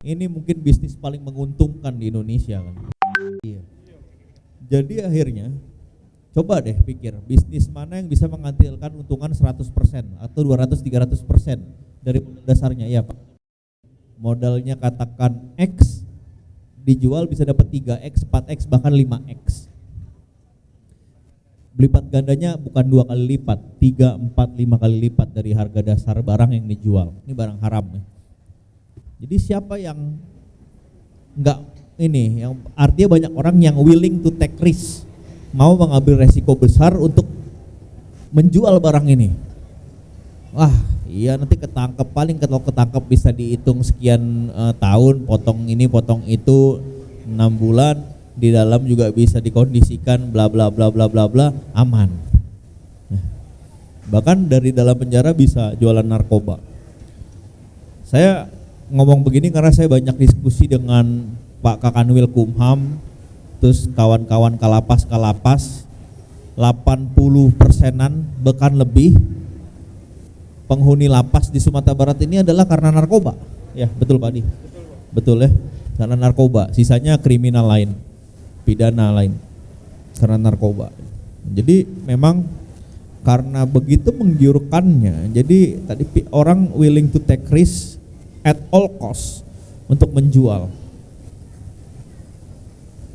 Ini mungkin bisnis paling menguntungkan di Indonesia kan. Iya. Jadi akhirnya coba deh pikir bisnis mana yang bisa menghasilkan untungan 100% atau 200-300% dari modal dasarnya ya Pak. Modalnya katakan X, dijual bisa dapat 3X, 4X, bahkan 5X. Lipat gandanya bukan 2 kali lipat, 3, 4, 5 kali lipat dari harga dasar barang yang dijual. Ini barang haram ya. Jadi siapa yang enggak ini, yang artinya banyak orang yang willing to take risk, mau mengambil resiko besar untuk menjual barang ini. Wah, iya nanti ketangkep, paling kalau ketangkep bisa dihitung sekian tahun, potong ini, potong itu, 6 bulan, di dalam juga bisa dikondisikan bla bla bla bla bla bla, aman. Bahkan dari dalam penjara bisa jualan narkoba. Saya ngomong begini karena saya banyak diskusi dengan Pak Kakanwil Kumham, terus kawan-kawan kalapas, 80%-an bahkan lebih penghuni lapas di Sumatera Barat ini adalah karena narkoba. Ya, betul Pak Di? Betul ya, karena narkoba, sisanya kriminal lain, pidana lain, karena narkoba. Jadi memang karena begitu menggiurkannya, jadi tadi orang willing to take risk at all cost untuk menjual.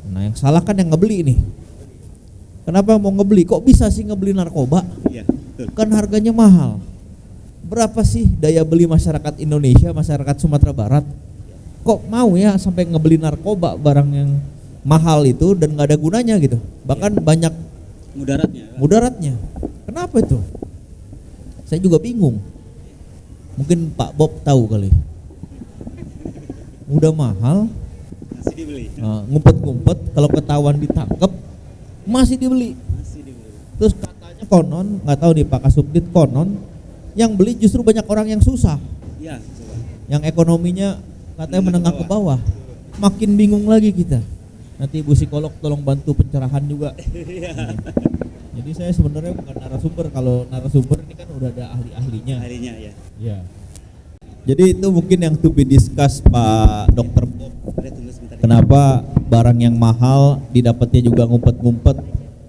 Nah yang salah kan yang ngebeli nih. Kenapa mau ngebeli? Kok bisa sih ngebeli narkoba? Iya, betul. Kan harganya mahal. Berapa sih daya beli masyarakat Indonesia, masyarakat Sumatera Barat? Kok mau ya sampai ngebeli narkoba, barang yang mahal itu dan nggak ada gunanya gitu. Bahkan banyak mudaratnya. Kenapa itu? Saya juga bingung. Mungkin Pak Bob tahu kali. Udah mahal, Masih dibeli. ngumpet-ngumpet, kalau ketahuan ditangkap masih dibeli. Terus katanya konon, nggak tahu nih Pak Kasubdit, konon yang beli justru banyak orang yang susah. Iya, coba. Yang ekonominya katanya menengah ke bawah. Makin bingung lagi kita. Nanti Bu psikolog tolong bantu pencerahan juga. Jadi saya sebenarnya bukan narasumber, kalau narasumber ini kan udah ada ahli-ahlinya. Ahlinya ya. Ya. Jadi itu mungkin yang to be discuss Pak Dr. Bob. Kenapa barang yang mahal didapatnya juga ngumpet-ngumpet,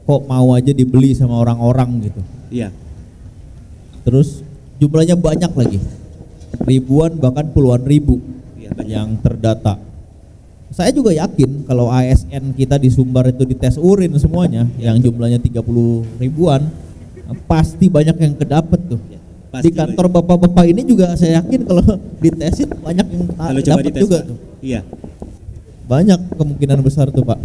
kok mau aja dibeli sama orang-orang gitu. Iya. Terus jumlahnya banyak lagi, ribuan bahkan puluhan ribu Ya, yang terdata. Saya juga yakin kalau ASN kita di Sumbar itu dites urin semuanya, yang jumlahnya 30 ribuan, pasti banyak yang kedapat tuh. Ya, Di kantor bapak-bapak ini juga saya yakin kalau ditesin banyak yang dapat juga tuh. Iya. Banyak kemungkinan besar tuh Pak.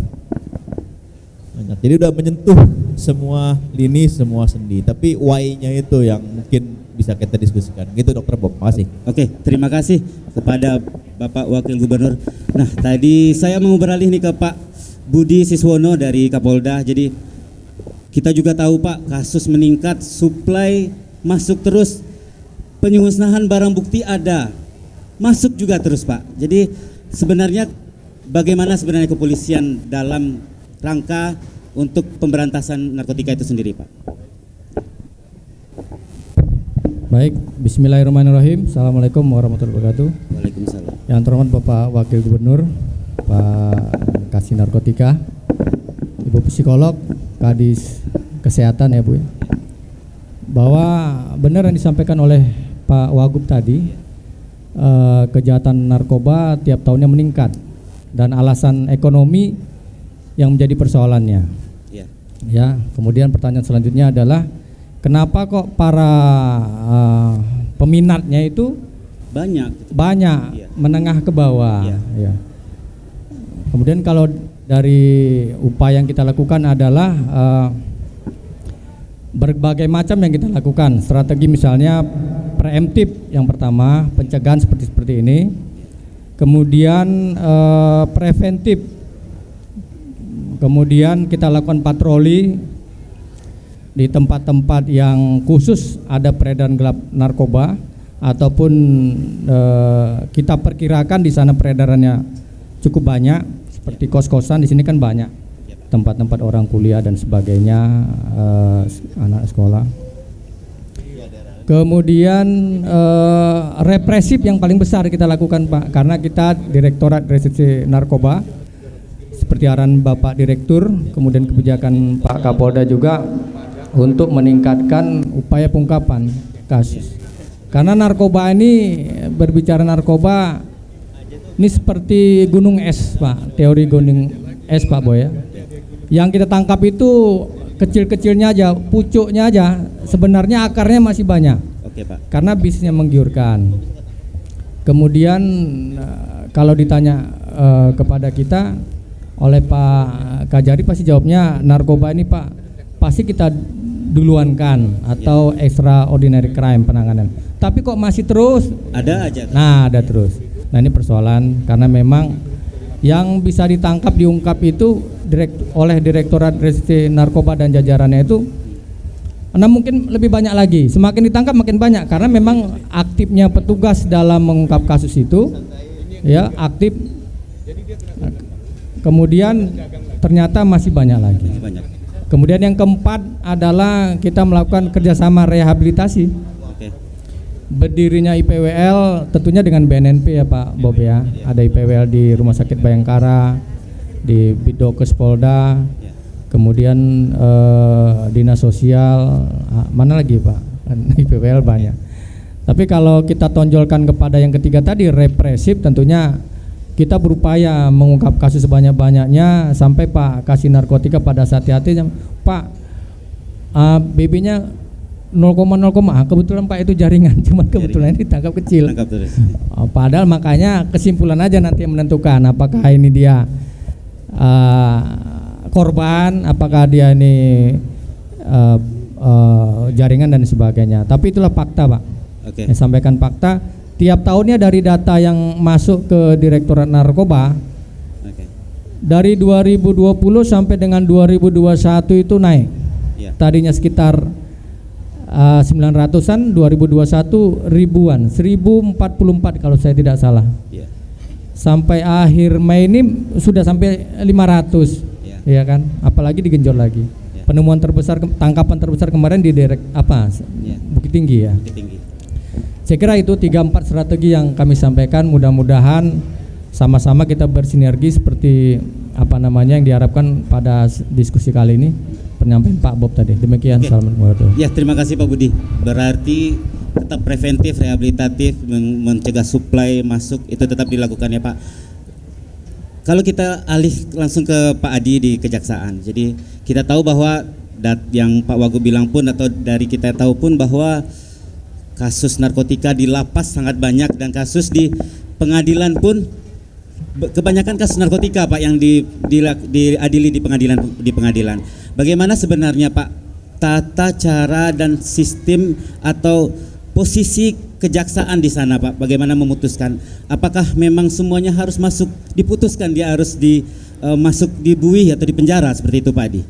Banyak. Jadi udah menyentuh semua lini, semua sendi. Tapi why-nya itu yang mungkin bisa kita diskusikan. Gitu Dr. Bob. Makasih. Oke, terima kasih kepada Bapak Wakil Gubernur. Nah, tadi saya mau beralih nih ke Pak Budi Siswono dari Kapolda. Jadi kita juga tahu Pak, kasus meningkat, suplai masuk terus, penyusnahan barang bukti ada, masuk juga terus Pak. Jadi sebenarnya bagaimana sebenarnya kepolisian dalam rangka untuk pemberantasan narkotika itu sendiri Pak? Baik, bismillahirrahmanirrahim. Assalamualaikum warahmatullahi wabarakatuh. Waalaikumsalam. Yang terhormat Bapak Wakil Gubernur, Pak Kasih Narkotika, Ibu Psikolog, Kadis Kesehatan ya Bu, bahwa benar yang disampaikan oleh Pak Wagub tadi, kejahatan narkoba tiap tahunnya meningkat dan alasan ekonomi yang menjadi persoalannya. Ya. Ya, kemudian pertanyaan selanjutnya adalah kenapa kok para peminatnya itu banyak Iya. menengah ke bawah? Iya. Ya. Kemudian kalau dari upaya yang kita lakukan adalah berbagai macam yang kita lakukan. Strategi misalnya preemptif yang pertama, pencegahan seperti ini. Kemudian preventif. Kemudian kita lakukan patroli di tempat-tempat yang khusus ada peredaran gelap narkoba ataupun kita perkirakan di sana peredarannya cukup banyak, seperti kos-kosan di sini kan banyak tempat-tempat orang kuliah dan sebagainya, anak sekolah. Kemudian represif yang paling besar kita lakukan Pak, karena kita Direktorat Reserse Narkoba seperti arahan Bapak Direktur, kemudian kebijakan Pak Kapolda juga untuk meningkatkan upaya pengungkapan kasus. Karena narkoba ini, berbicara narkoba ini seperti gunung es Pak, teori gunung es Pak Boy ya. Yang kita tangkap itu kecil-kecilnya aja, pucuknya aja, sebenarnya akarnya masih banyak. Oke Pak. Karena bisnisnya menggiurkan. Kemudian kalau ditanya kepada kita oleh Pak Kajari pasti jawabnya narkoba ini Pak pasti kita duluankan atau extraordinary crime penanganan. Tapi kok masih terus? Ada aja. Nah, ada terus. Nah, ini persoalan karena memang yang bisa ditangkap diungkap itu oleh Direktorat Reserse Narkoba dan jajarannya itu, nah mungkin lebih banyak lagi. Semakin ditangkap makin banyak karena memang aktifnya petugas dalam mengungkap kasus itu, ya aktif. Kemudian ternyata masih banyak lagi. Banyak. Kemudian yang keempat adalah kita melakukan kerjasama rehabilitasi. Oke. Berdirinya IPWL tentunya dengan BNNP ya Pak Bob ya. Ada IPWL di Rumah Sakit Bayangkara, di Bidokes Polda, kemudian Dinas Sosial, mana lagi Pak? IPWL banyak. Tapi kalau kita tonjolkan kepada yang ketiga tadi represif, tentunya kita berupaya mengungkap kasus sebanyak-banyaknya sampai Pak Kasih Narkotika pada saat hati-hati Pak BB-nya 0,0, kebetulan Pak itu jaringan, cuman kebetulan ini ditangkap kecil. Tangkap terus. Padahal makanya kesimpulan aja nanti yang menentukan apakah ini dia korban, apakah dia ini jaringan dan sebagainya. Tapi itulah fakta Pak. Oke. Saya sampaikan fakta. Tiap tahunnya dari data yang masuk ke Direktorat Narkoba, Oke. dari 2020 sampai dengan 2021 itu naik. Ya. Tadinya sekitar 900-an, 2021 ribuan, 1044 kalau saya tidak salah. Ya. Sampai akhir Mei ini sudah sampai 500, ya kan? Apalagi digenjot lagi. Ya. Penemuan terbesar, tangkapan terbesar kemarin di Ya. Bukit Tinggi ya. Bukit Tinggi. Saya kira itu 3-4 strategi yang kami sampaikan. Mudah-mudahan sama-sama kita bersinergi seperti apa namanya yang diharapkan pada diskusi kali ini, penyampaian Pak Bob tadi. Demikian. Oke. Assalamualaikum. Ya, terima kasih Pak Budi. Berarti tetap preventif, rehabilitatif, mencegah suplai masuk itu tetap dilakukan ya Pak. Kalau kita alih langsung ke Pak Adi di Kejaksaan. Jadi kita tahu bahwa yang Pak Wagub bilang pun atau dari kita tahu pun bahwa kasus narkotika di lapas sangat banyak dan kasus di pengadilan pun kebanyakan kasus narkotika Pak yang diadili di pengadilan. Bagaimana sebenarnya Pak tata cara dan sistem atau posisi kejaksaan di sana Pak? Bagaimana memutuskan? Apakah memang semuanya harus masuk diputuskan dia harus masuk di buih atau di penjara seperti itu Pak Adi?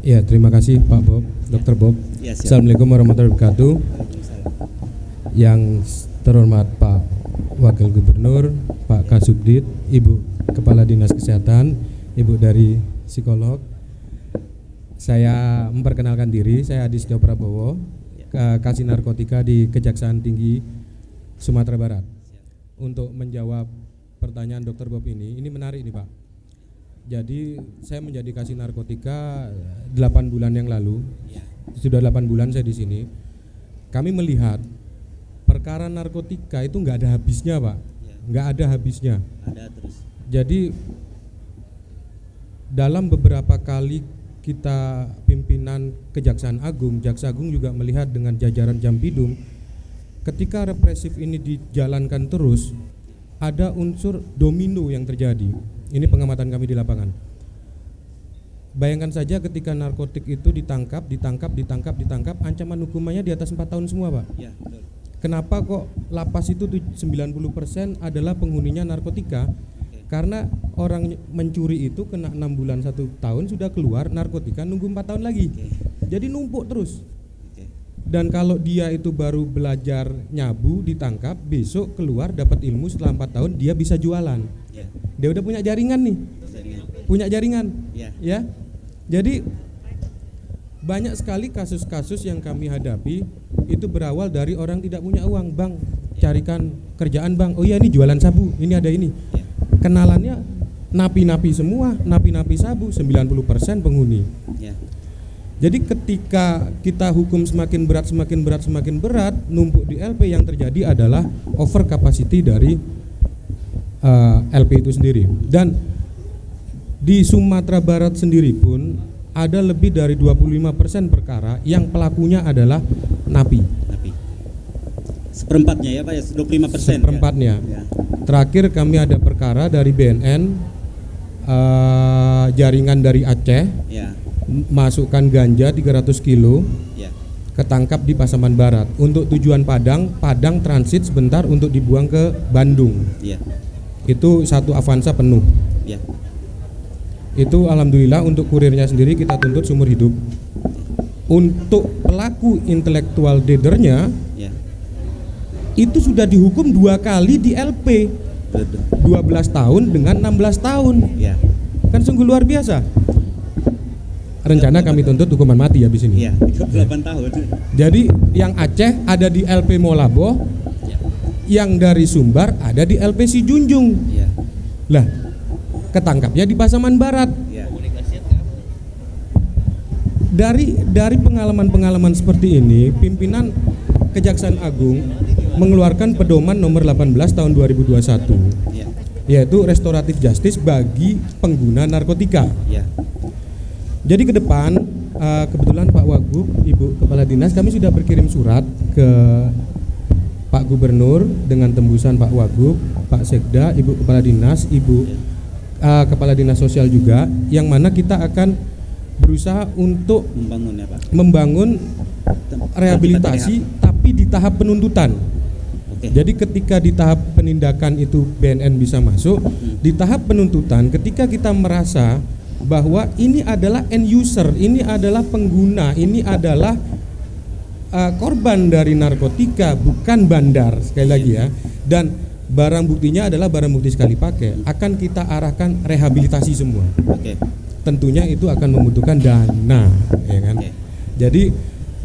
Ya, terima kasih Pak Bob, Dr. Bob. Ya, Assalamualaikum warahmatullahi wabarakatuh. Yang terhormat Pak Wakil Gubernur, Pak Kasubdit, Ibu Kepala Dinas Kesehatan, Ibu dari Psikolog. Saya memperkenalkan diri, saya Adi Setio Prabowo, Kasih Narkotika di Kejaksaan Tinggi Sumatera Barat. Untuk menjawab pertanyaan Dr. Bob ini menarik nih Pak. Jadi saya menjadi Kasih Narkotika 8 bulan yang lalu. Sudah 8 bulan saya di sini. Kami melihat perkara narkotika itu nggak ada habisnya Pak, nggak ada habisnya. Ada terus. Jadi dalam beberapa kali kita pimpinan Kejaksaan Agung, Jaksa Agung juga melihat dengan jajaran Jampidum, ketika represif ini dijalankan terus, ada unsur domino yang terjadi. Ini pengamatan kami di lapangan. Bayangkan saja ketika narkotik itu ditangkap, ancaman hukumannya di atas 4 tahun semua Pak. Ya, betul. Kenapa kok lapas itu 90% adalah penghuninya narkotika? Karena orang mencuri itu kena 6 bulan 1 tahun sudah keluar, narkotika nunggu 4 tahun lagi. Jadi numpuk terus. Dan kalau dia itu baru belajar nyabu, ditangkap, besok keluar dapat ilmu setelah 4 tahun dia bisa jualan. Dia udah punya jaringan nih. Punya jaringan. Ya. Jadi banyak sekali kasus-kasus yang kami hadapi itu berawal dari orang tidak punya uang. Bang, carikan kerjaan bang. Oh iya, ini jualan sabu, ini ada ini. Kenalannya napi-napi semua, napi-napi sabu, 90% penghuni. Jadi ketika kita hukum semakin berat, numpuk di LP, yang terjadi adalah over capacity dari LP itu sendiri. Dan di Sumatera Barat sendiri pun ada lebih dari 25% perkara yang pelakunya adalah napi. Seperempatnya ya Pak ya, 25%. Seperempatnya. Ya. Terakhir kami ada perkara dari BNN, jaringan dari Aceh, Ya. masukkan ganja 300 kilo, Ya. ketangkap di Pasaman Barat. Untuk tujuan Padang transit sebentar untuk dibuang ke Bandung. Ya. Itu satu Avanza penuh. Ya. Itu alhamdulillah untuk kurirnya sendiri kita tuntut seumur hidup. Untuk pelaku intelektual deadernya Ya. itu sudah dihukum 2 kali di LP, 12 tahun dengan 16 tahun. Ya. Kan sungguh luar biasa. Rencana kami tuntut hukuman mati habis ini. Ya. 38 tahun. Jadi yang Aceh ada di LP Molabo, Ya. yang dari Sumbar ada di LP Sijunjung. Ya. Lah, ketangkapnya di Pasaman Barat. Ya. Dari pengalaman-pengalaman seperti ini, pimpinan Kejaksaan Agung mengeluarkan pedoman nomor 18 tahun 2021, Ya. yaitu restoratif justice bagi pengguna narkotika. Ya. Jadi ke depan, kebetulan Pak Wagub, Ibu Kepala Dinas, kami sudah berkirim surat ke Pak Gubernur dengan tembusan Pak Wagub, Pak Sekda, Ibu Kepala Dinas, Ibu Kepala Dinas Sosial juga, yang mana kita akan berusaha untuk Membangun ya Pak. membangun rehabilitasi tapi di tahap penuntutan. Oke. Jadi ketika di tahap penindakan itu BNN bisa masuk, di tahap penuntutan ketika kita merasa bahwa ini adalah end user, ini adalah pengguna, ini adalah korban dari narkotika, bukan bandar, sekali lagi ya, dan barang buktinya adalah barang bukti sekali pakai, akan kita arahkan rehabilitasi semua. Oke. Tentunya itu akan membutuhkan dana, ya kan? Oke. Jadi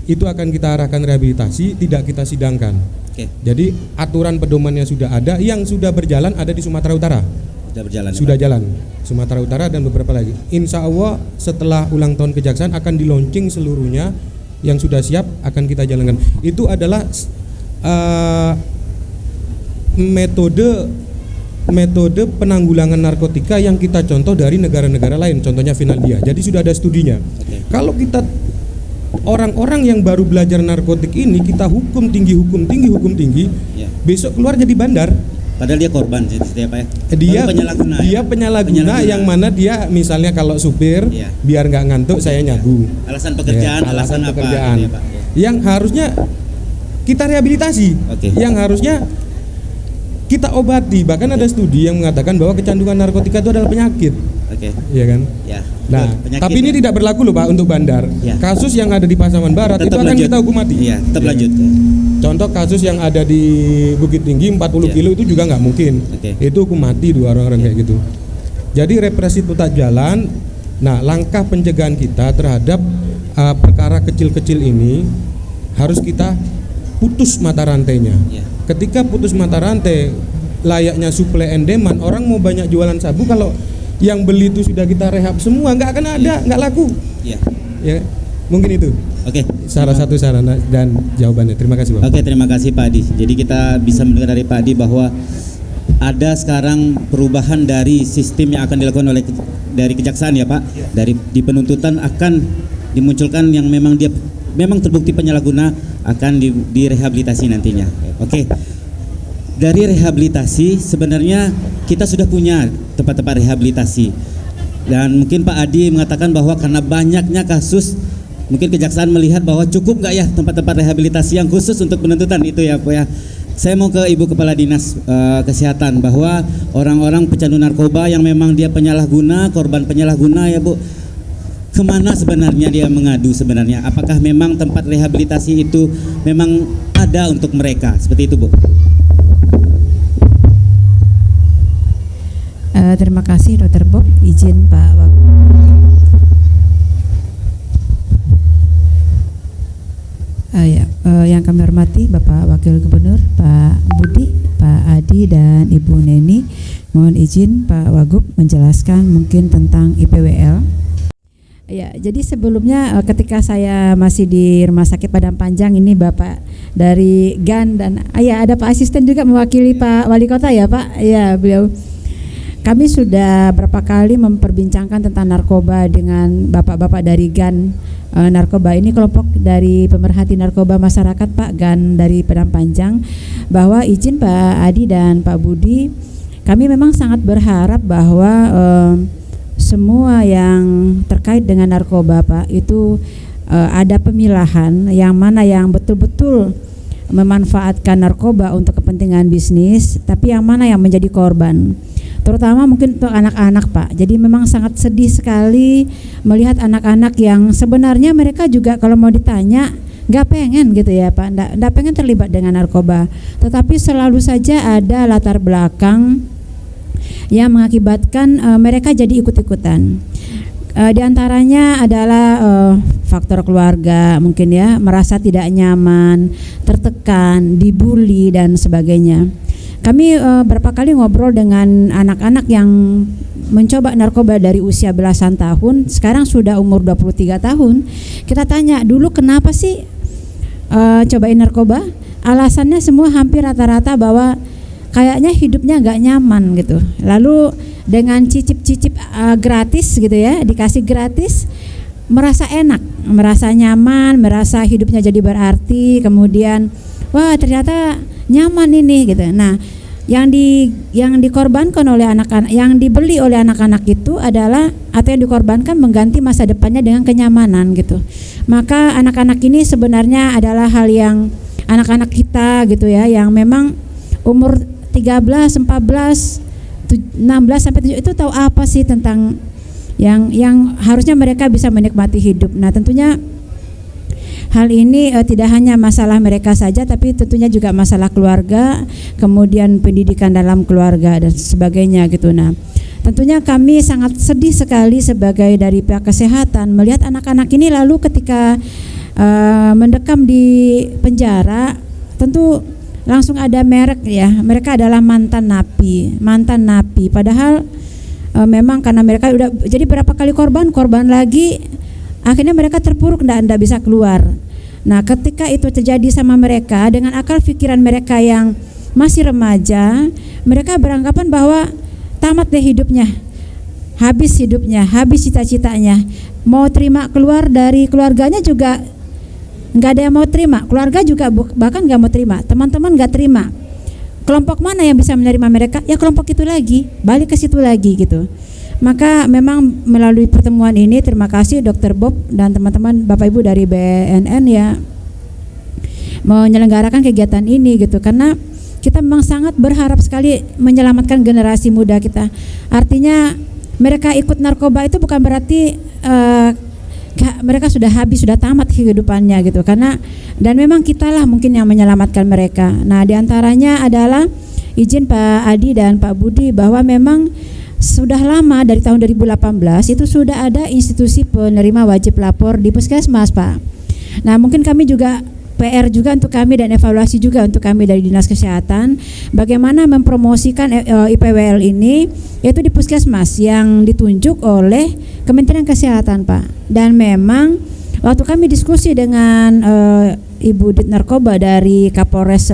itu akan kita arahkan rehabilitasi, tidak kita sidangkan. Oke. Jadi aturan pedomannya sudah ada, yang sudah berjalan ada di Sumatera Utara. Sudah berjalan. Sudah jalan Sumatera Utara dan beberapa lagi. Insya Allah setelah ulang tahun Kejaksaan akan di launching seluruhnya, yang sudah siap akan kita jalankan. Itu adalah metode penanggulangan narkotika yang kita contoh dari negara-negara lain, contohnya Finlandia. Jadi sudah ada studinya. Oke. Kalau kita orang-orang yang baru belajar narkotik ini kita hukum tinggi, Ya. besok keluar jadi bandar. Padahal dia korban setiap ya. Dia Baru penyalahguna. dia penyalahguna yang mana dia misalnya kalau supir Iya. biar nggak ngantuk saya nyabu. Alasan pekerjaan, Ya, alasan apa pekerjaan. gitu ya, Pak. Ya. Yang harusnya kita rehabilitasi, Oke. yang harusnya kita obati. Bahkan ada studi yang mengatakan bahwa kecanduan narkotika itu adalah penyakit, Oke. ya kan? Ya. Nah, Penyakit tapi ini ya. tidak berlaku loh Pak untuk bandar. Ya. Kasus yang ada di Pasaman Barat Tetap itu akan lanjut. kita hukum mati. Iya, tetap Ya. lanjut. Contoh kasus yang ada di Bukit Tinggi 40 Ya. kilo itu juga nggak mungkin. Oke. Itu hukum mati dua orang kayak gitu. Jadi represi itu tak jalan. Nah, langkah pencegahan kita terhadap perkara kecil-kecil ini harus kita putus mata rantainya. Ya. Ketika putus mata rantai, layaknya supply and demand, orang mau banyak jualan sabu kalau yang beli itu sudah kita rehab semua, nggak akan ada, nggak laku. Ya. Ya, mungkin itu Oke. salah satu sarana dan jawabannya. Terima kasih, Bang. Oke, terima kasih Pak Adi. Jadi kita bisa mendengar dari Pak Adi bahwa ada sekarang perubahan dari sistem yang akan dilakukan oleh dari kejaksaan ya Pak. Dari di penuntutan akan dimunculkan yang memang dia memang terbukti penyalahguna akan direhabilitasi nantinya. Oke. Dari rehabilitasi sebenarnya kita sudah punya tempat-tempat rehabilitasi. Dan mungkin Pak Adi mengatakan bahwa karena banyaknya kasus, mungkin kejaksaan melihat bahwa cukup nggak ya tempat-tempat rehabilitasi yang khusus untuk penuntutan itu ya Pak ya. Saya mau ke Ibu Kepala Dinas Kesehatan bahwa orang-orang pecandu narkoba yang memang dia penyalahguna, korban penyalahguna ya Bu, kemana sebenarnya dia mengadu sebenarnya? Apakah memang tempat rehabilitasi itu memang ada untuk mereka? Seperti itu Bu. Terima kasih Dr. Bob, izin Pak Wagub. yang kami hormati Bapak Wakil Gubernur, Pak Budi, Pak Adi, dan Ibu Neni. Mohon izin Pak Wagub menjelaskan mungkin tentang IPWL. Ya, jadi sebelumnya ketika saya masih di Rumah Sakit Padang Panjang ini Bapak dari GAN dan ya ada Pak Asisten juga mewakili Pak Wali Kota ya Pak. Ya, beliau. Kami sudah berapa kali memperbincangkan tentang narkoba dengan bapak-bapak dari GAN. Narkoba ini kelompok dari pemerhati narkoba masyarakat Pak GAN dari Padang Panjang, bahwa izin Pak Adi dan Pak Budi, kami memang sangat berharap bahwa semua yang terkait dengan narkoba Pak itu ada pemilahan yang mana yang betul-betul memanfaatkan narkoba untuk kepentingan bisnis, tapi yang mana yang menjadi korban, terutama mungkin untuk anak-anak Pak. Jadi memang sangat sedih sekali melihat anak-anak yang sebenarnya mereka juga kalau mau ditanya nggak pengen gitu ya Pak, nggak pengen terlibat dengan narkoba, tetapi selalu saja ada latar belakang yang mengakibatkan mereka jadi ikut-ikutan. Di antaranya adalah faktor keluarga mungkin ya, merasa tidak nyaman, tertekan, dibully dan sebagainya. Kami berapa kali ngobrol dengan anak-anak yang mencoba narkoba dari usia belasan tahun, sekarang sudah umur 23 tahun. Kita tanya dulu kenapa sih cobain narkoba? Alasannya semua hampir rata-rata bahwa kayaknya hidupnya nggak nyaman gitu. Lalu dengan cicip-cicip gratis gitu ya, dikasih gratis, merasa enak, merasa nyaman, merasa hidupnya jadi berarti, kemudian wah ternyata nyaman ini gitu. Nah, yang dikorbankan oleh anak-anak, yang dibeli oleh anak-anak itu adalah atau yang dikorbankan mengganti masa depannya dengan kenyamanan gitu. Maka anak-anak ini sebenarnya adalah hal yang anak-anak kita gitu ya, yang memang umur 13, 14, 16 sampai 7 itu tahu apa sih tentang yang harusnya mereka bisa menikmati hidup. Nah, tentunya hal ini tidak hanya masalah mereka saja, tapi tentunya juga masalah keluarga, kemudian pendidikan dalam keluarga dan sebagainya gitu. Nah, tentunya kami sangat sedih sekali sebagai dari pihak kesehatan melihat anak-anak ini lalu ketika mendekam di penjara, tentu langsung ada merek ya, mereka adalah mantan napi. Padahal memang karena mereka udah jadi berapa kali korban lagi, akhirnya mereka terpuruk dan tidak bisa keluar. Nah, ketika itu terjadi sama mereka dengan akal pikiran mereka yang masih remaja, mereka beranggapan bahwa tamat deh hidupnya, habis cita-citanya, mau terima keluar dari keluarganya juga nggak ada yang mau terima, keluarga juga bahkan nggak mau terima, teman-teman nggak terima. Kelompok mana yang bisa menerima mereka? Ya kelompok itu lagi, balik ke situ lagi gitu. Maka memang melalui pertemuan ini terima kasih Dr. Bob dan teman-teman Bapak Ibu dari BNN ya menyelenggarakan kegiatan ini gitu, karena kita memang sangat berharap sekali menyelamatkan generasi muda kita. Artinya mereka ikut narkoba itu bukan berarti mereka sudah habis, sudah tamat kehidupannya gitu, karena dan memang kitalah mungkin yang menyelamatkan mereka. Nah, diantaranya adalah izin Pak Adi dan Pak Budi bahwa memang sudah lama dari tahun 2018 itu sudah ada institusi penerima wajib lapor di puskesmas Pak. Nah, mungkin kami juga PR juga untuk kami dan evaluasi juga untuk kami dari Dinas Kesehatan bagaimana mempromosikan IPWL ini yaitu di puskesmas yang ditunjuk oleh Kementerian Kesehatan Pak. Dan memang waktu kami diskusi dengan Ibu Dit Narkoba dari Kapolres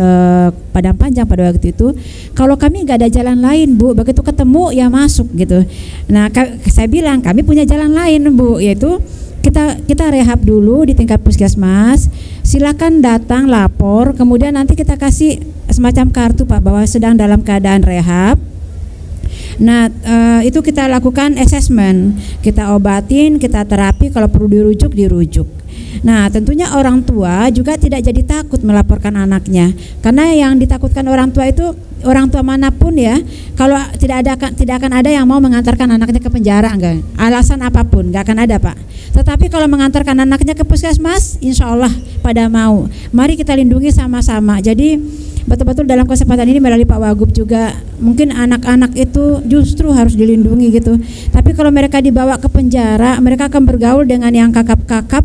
Padang Panjang pada waktu itu, kalau kami nggak ada jalan lain Bu, begitu ketemu ya masuk gitu. Nah, saya bilang kami punya jalan lain Bu, yaitu kita rehab dulu di tingkat puskesmas, silakan datang lapor, kemudian nanti kita kasih semacam kartu Pak bahwa sedang dalam keadaan rehab. Nah, itu kita lakukan assessment, kita obatin, kita terapi, kalau perlu dirujuk. Nah, tentunya orang tua juga tidak jadi takut melaporkan anaknya, karena yang ditakutkan orang tua itu orang tua manapun ya, kalau tidak akan ada yang mau mengantarkan anaknya ke penjara, enggak, alasan apapun enggak akan ada Pak. Tetapi kalau mengantarkan anaknya ke puskesmas, insya Allah pada mau. Mari kita lindungi sama-sama. Jadi betul-betul dalam kesempatan ini melalui Pak Wagub juga, mungkin anak-anak itu justru harus dilindungi gitu. Tapi kalau mereka dibawa ke penjara, mereka akan bergaul dengan yang kakap-kakap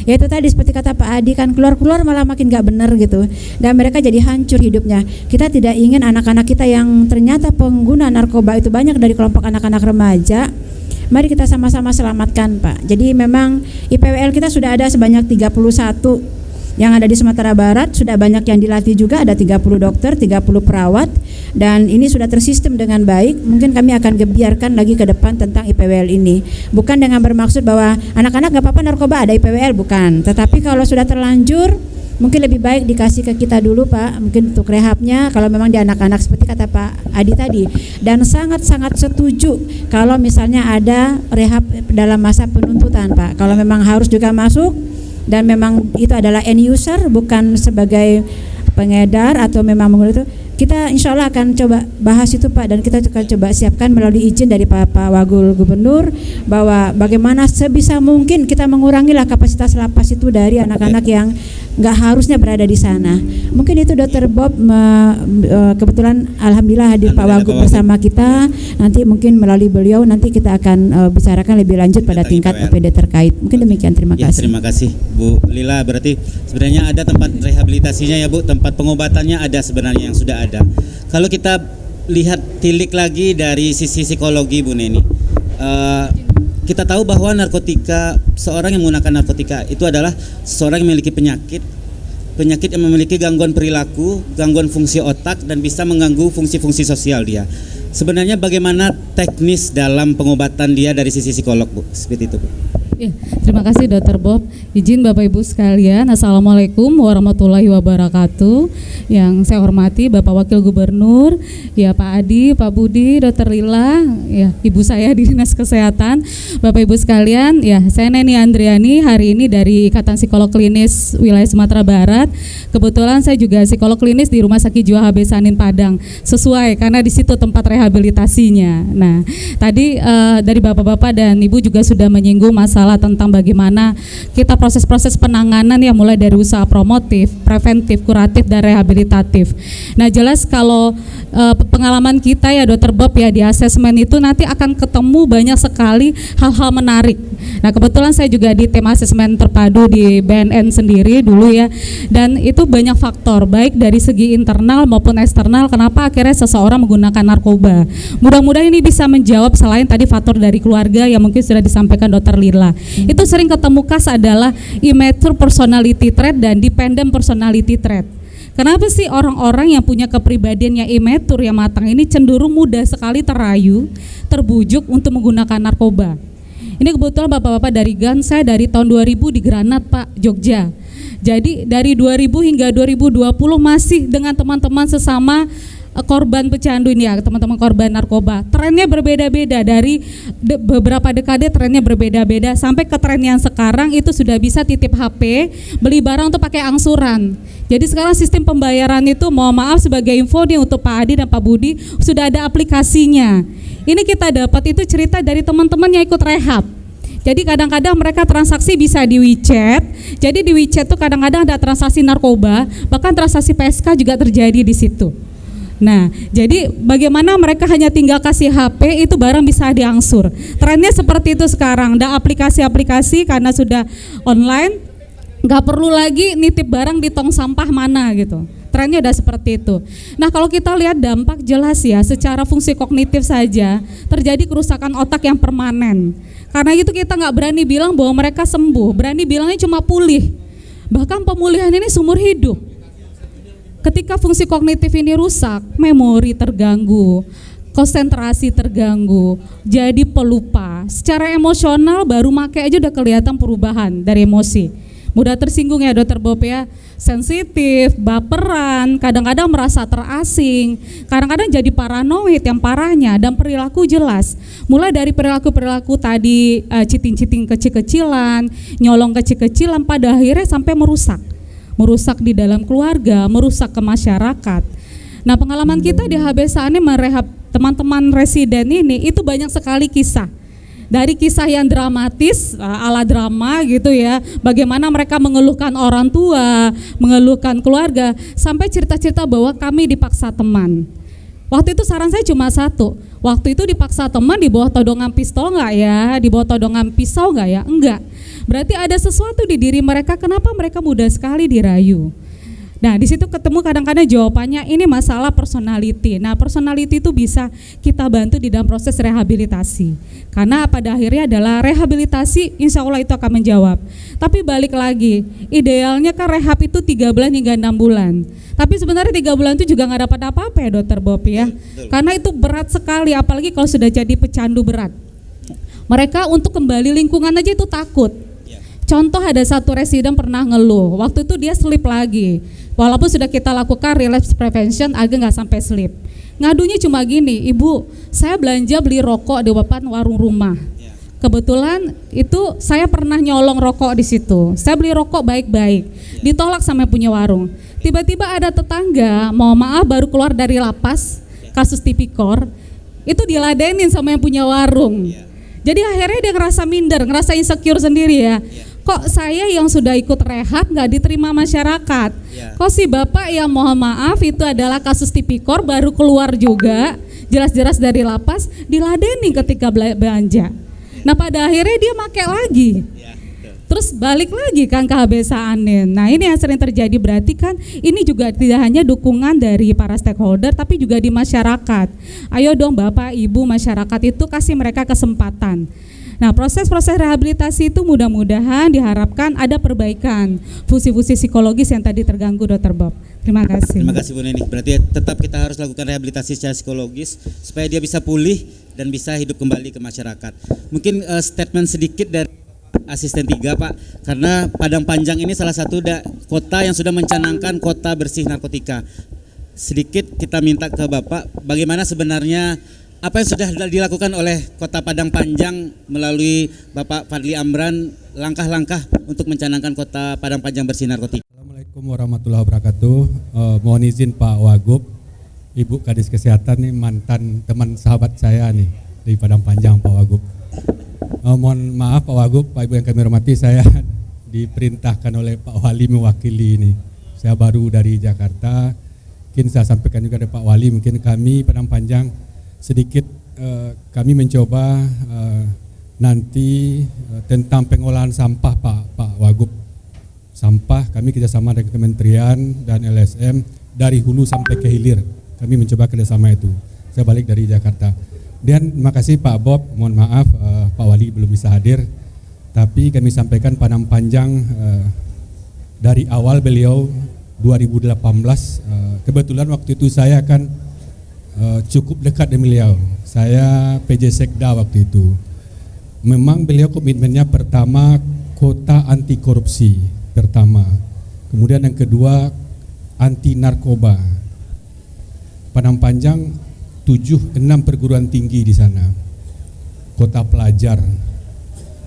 Ya itu tadi seperti kata Pak Adi kan, keluar malah makin gak benar gitu, dan mereka jadi hancur hidupnya. Kita tidak ingin anak-anak kita yang ternyata pengguna narkoba itu banyak dari kelompok anak-anak remaja. Mari kita sama-sama selamatkan Pak. Jadi memang IPWL kita sudah ada sebanyak 31 yang ada di Sumatera Barat, sudah banyak yang dilatih juga, ada 30 dokter, 30 perawat, dan ini sudah tersistem dengan baik. Mungkin kami akan gebiarkan lagi ke depan tentang IPWL ini. Bukan dengan bermaksud bahwa anak-anak gak apa-apa narkoba, ada IPWL, bukan. Tetapi kalau sudah terlanjur, mungkin lebih baik dikasih ke kita dulu Pak, mungkin untuk rehabnya kalau memang di anak-anak seperti kata Pak Adi tadi. Dan sangat-sangat setuju kalau misalnya ada rehab dalam masa penuntutan Pak, kalau memang harus juga masuk, dan memang itu adalah end user, bukan sebagai pengedar atau memang itu. Kita insya Allah akan coba bahas itu Pak, dan kita akan coba siapkan melalui izin dari Pak Wakil Gubernur bahwa bagaimana sebisa mungkin kita mengurangilah kapasitas lapas itu dari anak-anak yang nggak harusnya berada di sana. Mungkin itu Dr. Bob, kebetulan alhamdulillah hadir Pak Wagub bersama kita. Nanti mungkin melalui beliau nanti kita akan bicarakan lebih lanjut pada tingkat OPD terkait. Mungkin demikian, terima kasih. Terima kasih Bu Lila. Berarti sebenarnya ada tempat rehabilitasinya ya Bu, tempat pengobatannya ada sebenarnya yang sudah ada. Kalau kita lihat tilik lagi dari sisi psikologi Bu Neni, kita tahu bahwa narkotika, seorang yang menggunakan narkotika itu adalah seorang yang memiliki penyakit yang memiliki gangguan perilaku, gangguan fungsi otak, dan bisa mengganggu fungsi-fungsi sosial dia. Sebenarnya bagaimana teknis dalam pengobatan dia dari sisi psikolog Bu? Seperti itu Bu. Ya, terima kasih Dr. Bob. Izin Bapak Ibu sekalian, Assalamualaikum warahmatullahi wabarakatuh. Yang saya hormati Bapak Wakil Gubernur, ya Pak Adi, Pak Budi, Dr. Lila, ya Ibu saya di Dinas Kesehatan, Bapak Ibu sekalian, ya saya Neni Andriani hari ini dari Ikatan Psikolog Klinis Wilayah Sumatera Barat. Kebetulan saya juga psikolog klinis di Rumah Sakit Jiwa HB Sanin Padang, sesuai karena di situ tempat rehabilitasinya. Nah, tadi dari Bapak-bapak dan Ibu juga sudah menyinggung masalah tentang bagaimana kita proses-proses penanganan ya, mulai dari usaha promotif, preventif, kuratif, dan rehabilitatif. Nah jelas kalau pengalaman kita ya Dr. Bob ya di asesmen itu nanti akan ketemu banyak sekali hal-hal menarik. Nah kebetulan saya juga di tim asesmen terpadu di BNN sendiri dulu ya, dan itu banyak faktor baik dari segi internal maupun eksternal kenapa akhirnya seseorang menggunakan narkoba. Mudah-mudahan ini bisa menjawab selain tadi faktor dari keluarga yang mungkin sudah disampaikan Dr. Lila. Itu sering ketemu kas adalah immature personality trait dan dependent personality trait. Kenapa sih orang-orang yang punya kepribadian yang immature, yang matang ini cenderung mudah sekali terayu, terbujuk untuk menggunakan narkoba? Ini kebetulan Bapak-bapak dari GAN, saya dari tahun 2000 di Granat Pak, Jogja. Jadi dari 2000 hingga 2020 masih dengan teman-teman sesama korban pecandu ini ya, teman-teman korban narkoba. Trennya berbeda-beda, dari beberapa dekade trennya berbeda-beda sampai ke tren yang sekarang itu sudah bisa titip HP, beli barang untuk pakai angsuran. Jadi sekarang sistem pembayaran itu, mohon maaf sebagai info nih untuk Pak Adi dan Pak Budi, sudah ada aplikasinya. Ini kita dapat itu cerita dari teman-teman yang ikut rehab. Jadi kadang-kadang mereka transaksi bisa di WeChat. Jadi di WeChat tuh kadang-kadang ada transaksi narkoba, bahkan transaksi PSK juga terjadi di situ. Nah, jadi bagaimana mereka hanya tinggal kasih HP, itu barang bisa diangsur. Trennya seperti itu sekarang, ada aplikasi-aplikasi karena sudah online, nggak perlu lagi nitip barang di tong sampah mana gitu. Trennya udah seperti itu. Nah, kalau kita lihat dampak jelas ya, secara fungsi kognitif saja terjadi kerusakan otak yang permanen. Karena itu kita nggak berani bilang bahwa mereka sembuh, berani bilangnya cuma pulih. Bahkan pemulihan ini seumur hidup. Ketika fungsi kognitif ini rusak, memori terganggu, konsentrasi terganggu, jadi pelupa. Secara emosional baru make aja udah kelihatan perubahan dari emosi. Mudah tersinggung ya Dr. Bob ya, sensitif, baperan, kadang-kadang merasa terasing, kadang-kadang jadi paranoid yang parahnya, dan perilaku jelas. Mulai dari perilaku-perilaku tadi, cheating-cheating kecil-kecilan, nyolong kecil-kecilan, pada akhirnya sampai merusak di dalam keluarga, merusak ke masyarakat. Nah, pengalaman kita di HBSA ini merehab teman-teman residen ini itu banyak sekali kisah. Dari kisah yang dramatis, ala drama gitu ya, bagaimana mereka mengeluhkan orang tua, mengeluhkan keluarga, sampai cerita-cerita bahwa kami dipaksa teman. Waktu itu saran saya cuma satu, waktu itu dipaksa teman di bawah todongan pistol nggak ya, di bawah todongan pisau nggak ya? Enggak. Berarti ada sesuatu di diri mereka, kenapa mereka mudah sekali dirayu. Nah, di situ ketemu kadang-kadang jawabannya ini masalah personality. Nah, personality itu bisa kita bantu di dalam proses rehabilitasi. Karena pada akhirnya adalah rehabilitasi, insya Allah itu akan menjawab. Tapi balik lagi, idealnya kan rehab itu 3 bulan hingga 6 bulan. Tapi sebenarnya 3 bulan itu juga nggak dapat apa-apa ya Dokter Bob ya. Karena itu berat sekali, apalagi kalau sudah jadi pecandu berat. Mereka untuk kembali lingkungan aja itu takut. Contoh ada satu residen pernah ngeluh, waktu itu dia sleep lagi. Walaupun sudah kita lakukan relapse prevention agak nggak sampai sleep. Ngadunya cuma gini, ibu saya belanja beli rokok di depan warung rumah. Kebetulan itu saya pernah nyolong rokok di situ. Saya beli rokok baik-baik, ditolak sama yang punya warung. Tiba-tiba ada tetangga, mohon maaf baru keluar dari lapas, kasus tipikor, itu diladenin sama yang punya warung. Jadi akhirnya dia ngerasa minder, ngerasa insecure sendiri ya. Kok saya yang sudah ikut rehab nggak diterima masyarakat? Kok si bapak yang mohon maaf itu adalah kasus tipikor baru keluar juga, jelas-jelas dari lapas, diladeni ketika belanja. Nah pada akhirnya dia pakai lagi. Terus balik lagi kan kehabisaannya. Nah ini yang sering terjadi, berarti kan ini juga tidak hanya dukungan dari para stakeholder tapi juga di masyarakat. Ayo dong Bapak Ibu masyarakat itu kasih mereka kesempatan. Nah proses-proses rehabilitasi itu mudah-mudahan diharapkan ada perbaikan fungsi-fungsi psikologis yang tadi terganggu Dr. Bob. Terima kasih. Terima kasih Bu Neni. Berarti tetap kita harus lakukan rehabilitasi secara psikologis supaya dia bisa pulih dan bisa hidup kembali ke masyarakat. Mungkin statement sedikit dari asisten 3 Pak, karena Padang Panjang ini salah satu kota yang sudah mencanangkan kota bersih narkotika. Sedikit kita minta ke Bapak, bagaimana sebenarnya apa yang sudah dilakukan oleh Kota Padang Panjang melalui Bapak Fadli Amran, langkah-langkah untuk mencanangkan Kota Padang Panjang bersih narkotika. Assalamualaikum warahmatullahi wabarakatuh. Mohon izin Pak Wagub, Ibu Kadis Kesehatan nih mantan teman sahabat saya nih di Padang Panjang Pak Wagub. Mohon maaf Pak Wagub, Pak Ibu yang kami hormati, saya diperintahkan oleh Pak Wali mewakili ini. Saya baru dari Jakarta, mungkin saya sampaikan juga kepada Pak Wali, mungkin kami Padang Panjang sedikit kami mencoba nanti tentang pengolahan sampah Pak Wagub. Sampah kami kerjasama dengan Kementerian dan LSM dari hulu sampai ke hilir. Kami mencoba kerjasama itu. Saya balik dari Jakarta. Dan terima kasih Pak Bob, mohon maaf Pak Wali belum bisa hadir. Tapi kami sampaikan Padang Panjang dari awal beliau 2018. Kebetulan waktu itu saya kan cukup dekat dengan beliau. Saya PJ Sekda waktu itu. Memang beliau komitmennya pertama kota anti korupsi pertama. Kemudian yang kedua anti narkoba. Padang Panjang 6 perguruan tinggi di sana. Kota pelajar.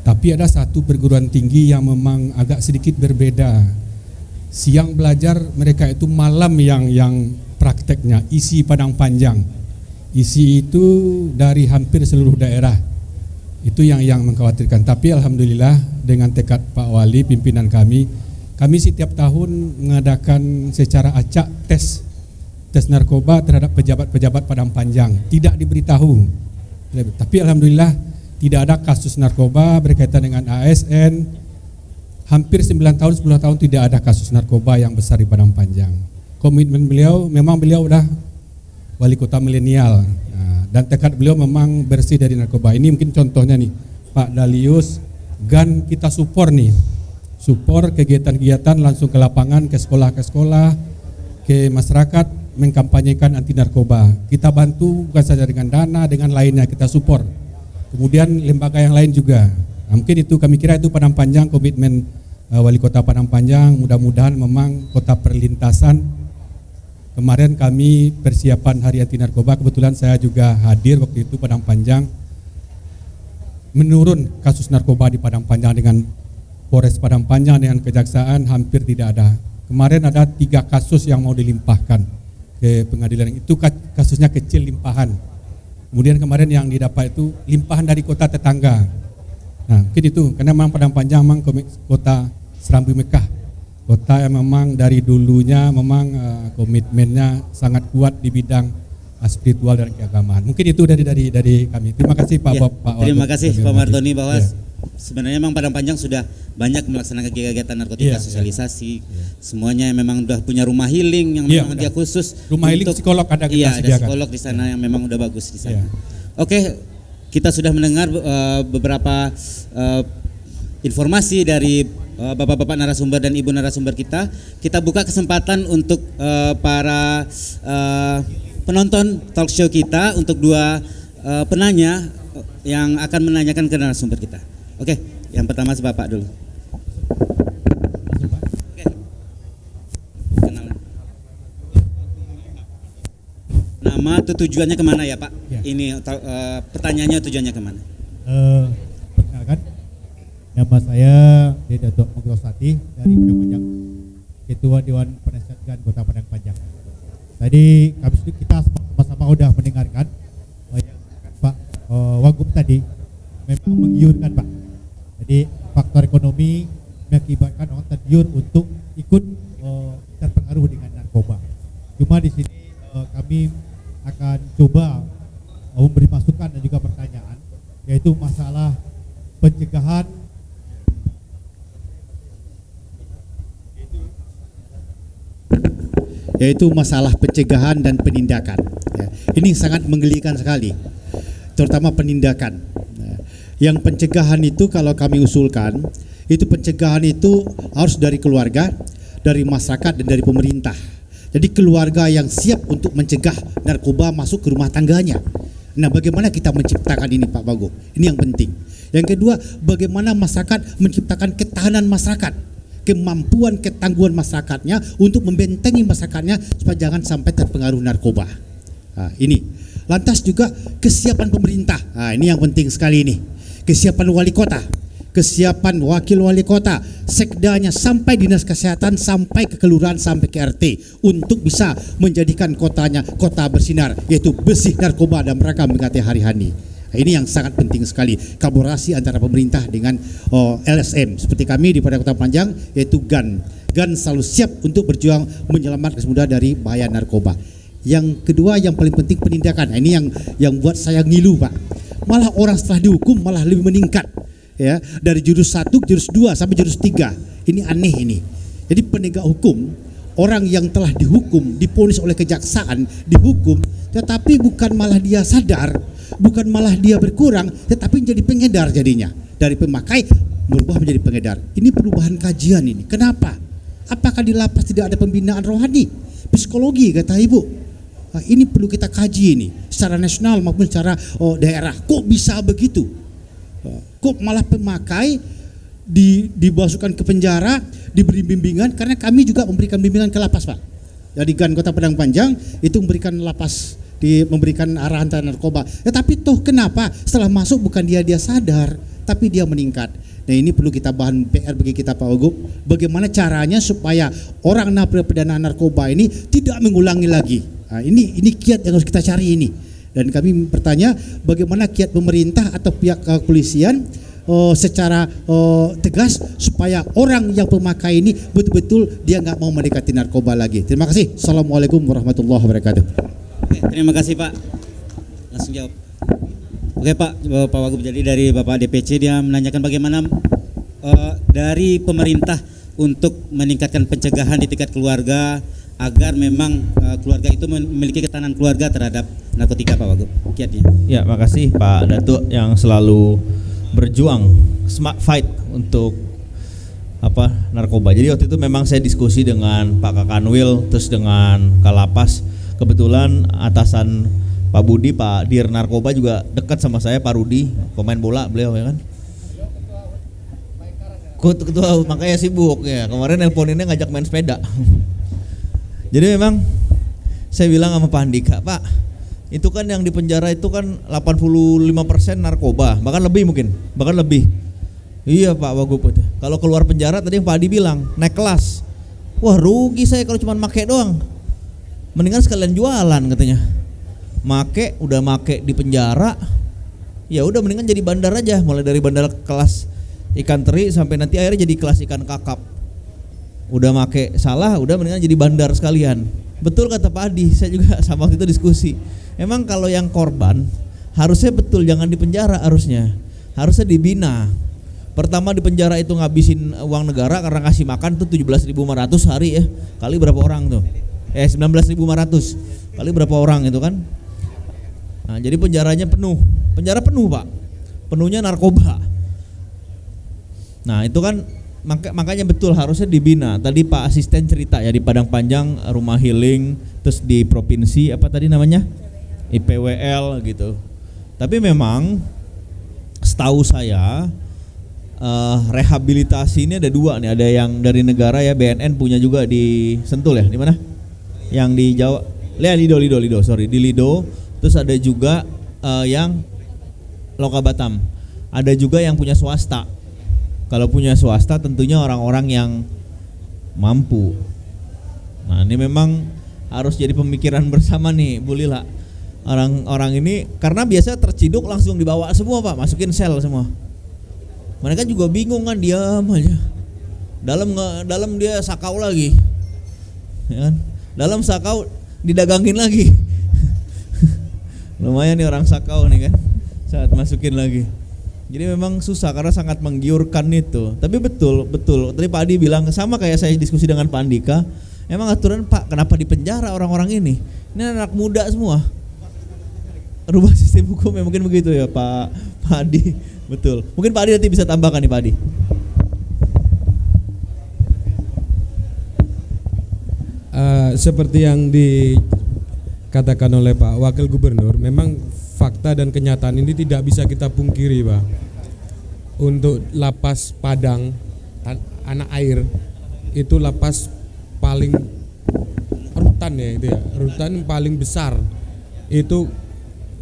Tapi ada satu perguruan tinggi yang memang agak sedikit berbeda. Siang belajar mereka itu, malam yang prakteknya, isi Padang Panjang. Isi itu dari hampir seluruh daerah. Itu yang mengkhawatirkan. Tapi alhamdulillah dengan tekad Pak Wali, pimpinan kami setiap tahun mengadakan secara acak tes narkoba terhadap pejabat-pejabat Padang Panjang. Tidak diberitahu. Tapi alhamdulillah tidak ada kasus narkoba berkaitan dengan ASN. Hampir 9 tahun, 10 tahun tidak ada kasus narkoba yang besar di Padang Panjang. Komitmen beliau, memang beliau udah wali kota milenial, dan tekad beliau memang bersih dari narkoba. Ini mungkin contohnya nih Pak Dalius, GAN kita support nih, support kegiatan-kegiatan langsung ke lapangan, ke sekolah, ke masyarakat, mengkampanyekan anti narkoba. Kita bantu bukan saja dengan dana, dengan lainnya kita support. Kemudian lembaga yang lain juga. Nah, mungkin itu kami kira itu Padang Panjang, komitmen wali kota Padang Panjang. Mudah-mudahan memang kota perlintasan. Kemarin kami persiapan Hari Anti Narkoba, kebetulan saya juga hadir waktu itu Padang Panjang. Menurun kasus narkoba di Padang Panjang dengan Polres Padang Panjang dengan Kejaksaan hampir tidak ada. Kemarin ada 3 kasus yang mau dilimpahkan ke pengadilan. Itu kasusnya kecil limpahan. Kemudian kemarin yang didapat itu limpahan dari kota tetangga. Nah mungkin itu, karena memang Padang Panjang memang kota Serambi Mekah. Kota yang memang dari dulunya memang komitmennya sangat kuat di bidang spiritual dan keagamaan. Mungkin itu dari kami. Terima kasih Pak. Ya, Pak terima Wagub. kasih Pak Martoni bahwa Ya. sebenarnya memang Padang Panjang sudah banyak melaksanakan kegiatan narkotika, Iya, sosialisasi. Semuanya memang sudah punya rumah healing yang Iya, memang udah. dia khusus. Rumah healing psikolog ada kita Iya, ada sediakan. psikolog di sana yang memang udah bagus di sana. Iya. Oke, kita sudah mendengar beberapa informasi dari bapak-bapak narasumber dan ibu narasumber kita. Kita buka kesempatan untuk para penonton talk show kita untuk dua penanya yang akan menanyakan ke narasumber kita. Oke, yang pertama si Bapak dulu. Oke. Kenalan. Nama tujuannya kemana ya Pak? Ya. Ini pertanyaannya tujuannya kemana? Perkenalkan, nama saya Dato' Mogosati dari Padang Panjang, Ketua Dewan Penasihat GAN Kota Padang Panjang. Tadi kita sama-sama udah mendengarkan yang Pak Wagub tadi memang menggiurkan Pak. Jadi faktor ekonomi mengakibatkan orang tergiur untuk ikut terpengaruh dengan narkoba. Cuma di sini kami akan coba memberi masukan dan juga pertanyaan, yaitu masalah pencegahan dan penindakan. Ya, ini sangat menggelikan sekali, terutama penindakan. Yang pencegahan itu kalau kami usulkan, itu pencegahan itu harus dari keluarga, dari masyarakat dan dari pemerintah. Jadi keluarga yang siap untuk mencegah narkoba masuk ke rumah tangganya. Nah, bagaimana kita menciptakan ini Pak Wagub? Ini yang penting. Yang kedua, bagaimana masyarakat menciptakan ketahanan masyarakat, kemampuan ketangguhan masyarakatnya untuk membentengi masyarakatnya supaya jangan sampai terpengaruh narkoba. Nah, ini. Lantas juga kesiapan pemerintah. Nah, ini yang penting sekali ini. Kesiapan wali kota, kesiapan wakil wali kota, sekdanya sampai dinas kesehatan, sampai ke kelurahan, sampai ke RT untuk bisa menjadikan kotanya kota bersinar, yaitu bersih narkoba dan mereka mengganti hari-hari. Nah, ini yang sangat penting sekali, kolaborasi antara pemerintah dengan LSM seperti kami di Padang Kota Panjang, yaitu GAN. GAN selalu siap untuk berjuang menyelamatkan semua dari bahaya narkoba. Yang kedua yang paling penting penindakan. Nah, ini yang buat saya ngilu Pak. Malah orang setelah dihukum malah lebih meningkat. Ya, dari jurus 1, jurus 2 sampai jurus 3. Ini aneh ini. Jadi penegak hukum, orang yang telah dihukum, diponis oleh kejaksaan, dihukum, tetapi bukan malah dia sadar, bukan malah dia berkurang, tetapi jadi pengedar jadinya. Dari pemakai berubah menjadi pengedar. Ini perubahan kajian ini. Kenapa? Apakah di lapas tidak ada pembinaan rohani? Psikologi kata Ibu. Nah, ini perlu kita kaji ini secara nasional maupun secara daerah. Kok bisa begitu? Kok malah pemakai dimasukkan ke penjara, diberi bimbingan? Karena kami juga memberikan bimbingan ke lapas Pak. Jadi GAN Kota Padang Panjang itu memberikan lapas, memberikan arahan tentang narkoba. Tapi toh kenapa setelah masuk bukan dia sadar, tapi dia meningkat. Nah, ini perlu kita bahan PR bagi kita Pak Wagub. Bagaimana caranya supaya orang narapidana narkoba ini tidak mengulangi lagi. Nah, ini kiat yang harus kita cari ini. Dan kami bertanya bagaimana kiat pemerintah atau pihak kepolisian secara tegas supaya orang yang pemakai ini betul-betul dia nggak mau mendekati narkoba lagi. Terima kasih. Assalamualaikum warahmatullahi wabarakatuh. Oke, terima kasih Pak. Langsung jawab. Oke Pak Wagub, jadi dari Bapak DPC dia menanyakan bagaimana dari pemerintah untuk meningkatkan pencegahan di tingkat keluarga agar memang keluarga itu memiliki ketahanan keluarga terhadap narkotika Pak Wagub. Kiatnya. Ya, makasih Pak Datuk yang selalu berjuang smart fight untuk narkoba. Jadi waktu itu memang saya diskusi dengan Pak Kakanwil terus dengan Kalapas. Kebetulan atasan Pak Budi, Pak Dir Narkoba juga dekat sama saya, Pak Rudi, pemain bola beliau ya kan. Ketua makanya sibuk ya. Kemarin nelponinnya ngajak main sepeda. Jadi memang saya bilang sama Pak Andika, Pak, itu kan yang di penjara itu kan 85% narkoba, bahkan lebih mungkin, bahkan lebih. Iya Pak Wagub, kalau keluar penjara tadi yang Pak Adi bilang naik kelas. Wah rugi saya kalau cuma make doang. Mendingan sekalian jualan katanya. Udah make di penjara, ya udah mendingan jadi bandar aja, mulai dari bandar kelas ikan teri sampai nanti akhirnya jadi kelas ikan kakap. Udah make salah, udah mendingan jadi bandar sekalian. Betul kata Pak Adi, saya juga sama waktu itu diskusi. Emang kalau yang korban harusnya betul jangan dipenjara, harusnya dibina. Pertama di penjara itu ngabisin uang negara karena ngasih makan tuh 17.500 hari ya. Kali berapa orang tuh? 19.500 kali berapa orang itu kan? Nah, jadi penjaranya penuh. Penjara penuh, Pak. Penuhnya narkoba. Nah, itu kan makanya betul harusnya dibina. Tadi Pak Asisten cerita ya di Padang Panjang rumah healing, terus di provinsi apa tadi namanya? IPWL gitu. Tapi memang setahu saya rehabilitasi ini ada dua nih, ada yang dari negara ya, BNN punya juga di Sentul ya, di mana? Yang di Jawa, Lido, sorry, di Lido. Terus ada juga yang Loka Batam. Ada juga yang punya swasta. Kalau punya swasta tentunya orang-orang yang mampu. Nah, ini memang harus jadi pemikiran bersama nih, Bu Lila. Orang-orang ini karena biasa terciduk langsung dibawa semua, Pak, masukin sel semua. Mereka juga bingung kan, diam aja. Dalam dia sakau lagi, ya kan? Dalam sakau didagangin lagi. Lumayan nih orang sakau nih kan, saat masukin lagi. Jadi memang susah karena sangat menggiurkan itu. Tapi betul. Tadi Pak Adi bilang sama kayak saya diskusi dengan Pak Andika. Emang aturan Pak, kenapa dipenjara orang-orang ini? Ini anak muda semua. Rubah sistem hukum ya, mungkin begitu ya Pak Adi. Betul. Mungkin Pak Adi nanti bisa tambahkan nih Pak Adi. Seperti yang dikatakan oleh Pak Wakil Gubernur, memang fakta dan kenyataan ini tidak bisa kita pungkiri, Pak. Untuk lapas Padang anak air itu lapas paling rutan ya, itu ya, rutan paling besar. Itu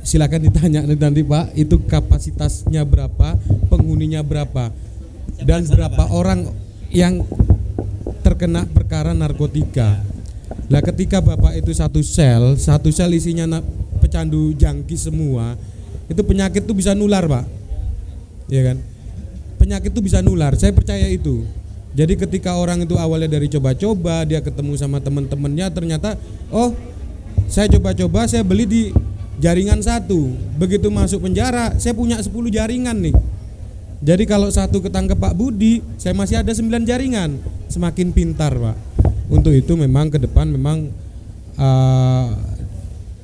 silakan ditanya nanti Pak, itu kapasitasnya berapa, penghuninya berapa, dan berapa orang yang terkena perkara narkotika. Lah ketika Bapak itu satu sel isinya pecandu jangki semua, itu penyakit itu bisa nular, Pak. Ya kan? Penyakit itu bisa nular, saya percaya itu. Jadi ketika orang itu awalnya dari coba-coba, dia ketemu sama teman-temannya, ternyata oh, saya coba-coba, saya beli di jaringan satu. Begitu masuk penjara, saya punya 10 jaringan nih. Jadi kalau satu ketangkep Pak Budi, saya masih ada 9 jaringan. Semakin pintar, Pak. Untuk itu memang ke depan memang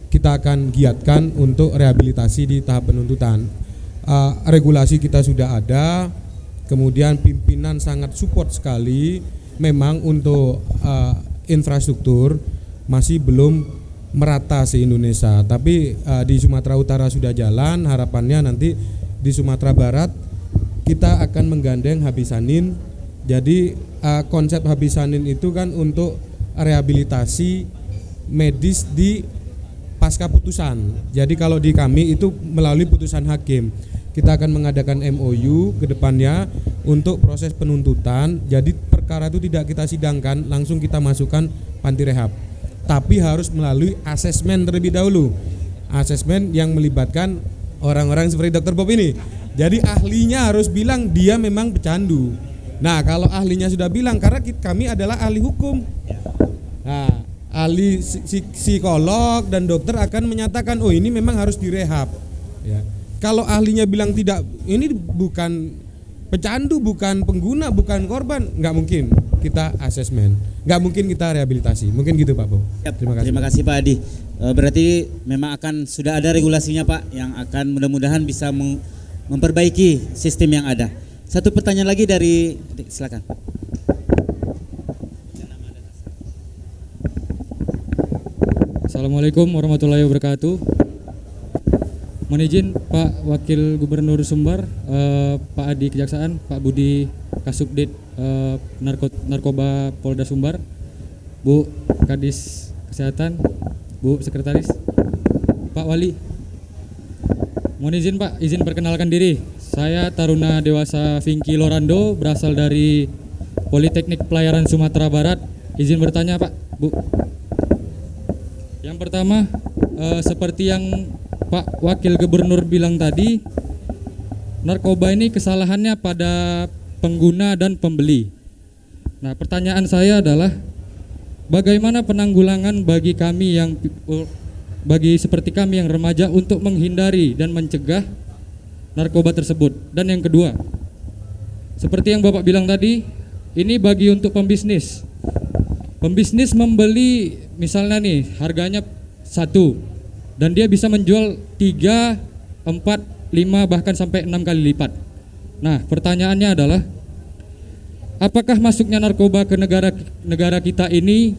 kita akan giatkan untuk rehabilitasi di tahap penuntutan. Regulasi kita sudah ada, kemudian pimpinan sangat support sekali. Memang untuk infrastruktur masih belum merata se-Indonesia, tapi di Sumatera Utara sudah jalan. Harapannya nanti di Sumatera Barat kita akan menggandeng Habisanin. Jadi konsep Habisanin itu kan untuk rehabilitasi medis di pasca putusan. Jadi kalau di kami itu melalui putusan hakim. Kita akan mengadakan MOU ke depannya untuk proses penuntutan. Jadi perkara itu tidak kita sidangkan, langsung kita masukkan panti rehab. Tapi harus melalui asesmen terlebih dahulu. Asesmen yang melibatkan orang-orang seperti Dr. Bob ini. Jadi ahlinya harus bilang dia memang pecandu. Nah, kalau ahlinya sudah bilang, karena kami adalah ahli hukum. Nah, ahli psikolog dan dokter akan menyatakan, oh ini memang harus direhab. Ya. Kalau ahlinya bilang tidak, ini bukan pecandu, bukan pengguna, bukan korban, nggak mungkin kita asesmen, nggak mungkin kita rehabilitasi. Mungkin gitu Pak Bo. Terima kasih Pak Adi. Berarti memang akan sudah ada regulasinya Pak, yang akan mudah-mudahan bisa memperbaiki sistem yang ada. Satu pertanyaan lagi dari, silakan. Assalamualaikum warahmatullahi wabarakatuh. Mohon izin Pak Wakil Gubernur Sumbar, Pak Adi Kejaksaan, Pak Budi Kasubdit Narkoba Polda Sumbar, Bu Kadis Kesehatan, Bu Sekretaris, Pak Wali. Mohon izin Pak, izin perkenalkan diri. Saya Taruna Dewasa Vinky Lorando, berasal dari Politeknik Pelayaran Sumatera Barat. Izin bertanya Pak, Bu. Yang pertama, seperti yang Pak Wakil Gubernur bilang tadi, narkoba ini kesalahannya pada pengguna dan pembeli. Nah, pertanyaan saya adalah bagaimana penanggulangan bagi kami yang bagi seperti kami yang remaja untuk menghindari dan mencegah narkoba tersebut. Dan yang kedua, seperti yang Bapak bilang tadi, ini bagi untuk pembisnis. Pembisnis membeli misalnya nih harganya 1 dan dia bisa menjual 3, 4, 5 bahkan sampai 6 kali lipat. Nah, pertanyaannya adalah apakah masuknya narkoba ke negara kita ini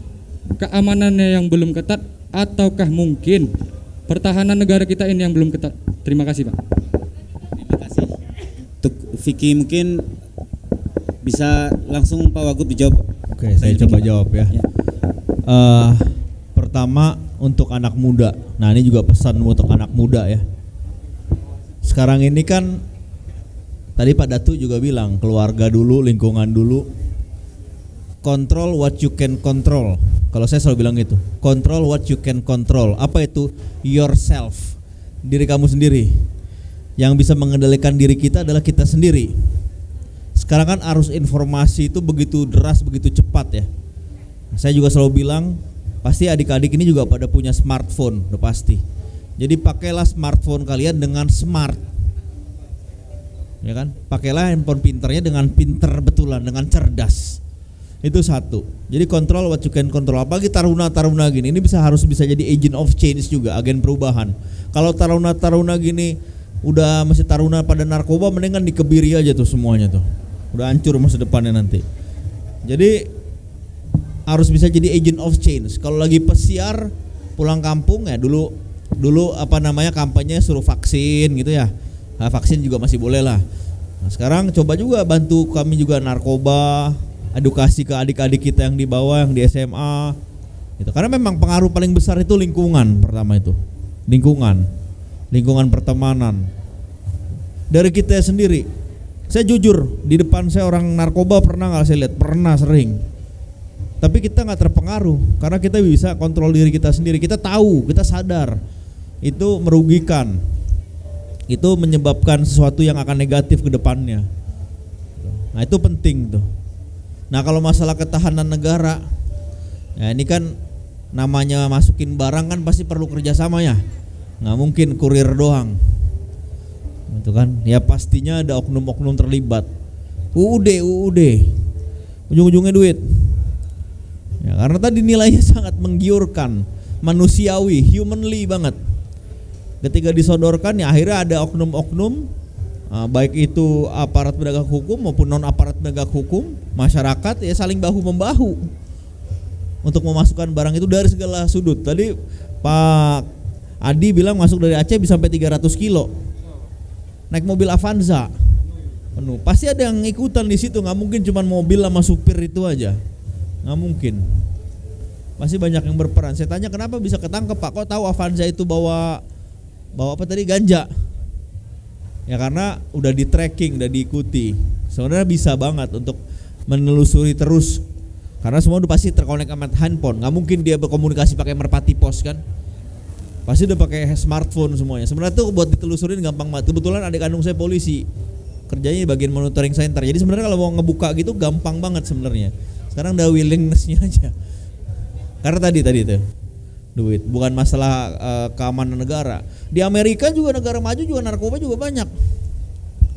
keamanannya yang belum ketat ataukah mungkin pertahanan negara kita ini yang belum ketat? Terima kasih, Pak. Terima kasih. Untuk Vicky mungkin bisa langsung Pak Wagub dijawab. Oke, saya coba jawab ya. Pertama untuk anak muda. Nah, ini juga pesan untuk anak muda ya. Sekarang ini kan tadi Pak Datu juga bilang keluarga dulu, lingkungan dulu. Control what you can control. Kalau saya selalu bilang gitu. Control what you can control. Apa itu? Yourself. Diri kamu sendiri. Yang bisa mengendalikan diri kita adalah kita sendiri. Sekarang kan arus informasi itu begitu deras, begitu cepat ya. Saya juga selalu bilang, pasti adik-adik ini juga pada punya smartphone, udah pasti. Jadi pakailah smartphone kalian dengan smart, ya kan? Pakailah handphone pinternya dengan pinter betulan, dengan cerdas. Itu satu. Jadi kontrol what you can control. Apalagi taruna-taruna gini, ini harus bisa jadi agent of change juga, agen perubahan. Kalau taruna-taruna gini udah masih taruna pada narkoba, mendingan dikebiri aja tuh semuanya tuh. Udah hancur masa depannya nanti. Jadi harus bisa jadi agent of change. Kalau lagi pesiar pulang kampung ya dulu apa namanya kampanye suruh vaksin gitu ya. Nah, vaksin juga masih boleh lah. Nah, sekarang coba juga bantu kami juga narkoba, edukasi ke adik-adik kita yang di bawah, yang di SMA. Gitu. Karena memang pengaruh paling besar itu lingkungan pertama itu. Lingkungan pertemanan. Dari kita sendiri. Saya jujur, di depan saya orang narkoba pernah nggak saya lihat? Pernah, sering. Tapi kita nggak terpengaruh karena kita bisa kontrol diri kita sendiri. Kita tahu, kita sadar itu merugikan, itu menyebabkan sesuatu yang akan negatif ke depannya. Nah itu penting tuh. Nah kalau masalah ketahanan negara, ya ini kan namanya masukin barang kan pasti perlu kerjasama ya. Nggak mungkin kurir doang. Itu kan, ya pastinya ada oknum-oknum terlibat. UUD, ujung-ujungnya duit. Ya, karena tadi nilainya sangat menggiurkan, manusiawi, humanly banget. Ketika disodorkan ya akhirnya ada oknum-oknum, baik itu aparat penegak hukum maupun non aparat penegak hukum, masyarakat ya saling bahu membahu untuk memasukkan barang itu dari segala sudut. Tadi Pak Adi bilang masuk dari Aceh bisa sampai 300 kilo. Naik mobil Avanza penuh, pasti ada yang ikutan di situ. Nggak mungkin cuma mobil sama supir itu aja, nggak mungkin. Pasti banyak yang berperan. Saya tanya kenapa bisa ketangkep Pak? Kok tahu Avanza itu bawa apa tadi, ganja? Ya karena udah di tracking, udah diikuti. Sebenarnya bisa banget untuk menelusuri terus. Karena semua udah pasti terkonek sama handphone. Nggak mungkin dia berkomunikasi pakai merpati pos kan? Pasti udah pakai smartphone semuanya. Sebenarnya tuh buat ditelusurin gampang banget. Kebetulan adik kandung saya polisi, kerjanya di bagian monitoring center. Jadi sebenarnya kalau mau ngebuka gitu gampang banget sebenarnya. Sekarang udah willingness-nya aja. Karena tadi itu duit, bukan masalah keamanan negara. Di Amerika juga negara maju juga narkoba juga banyak.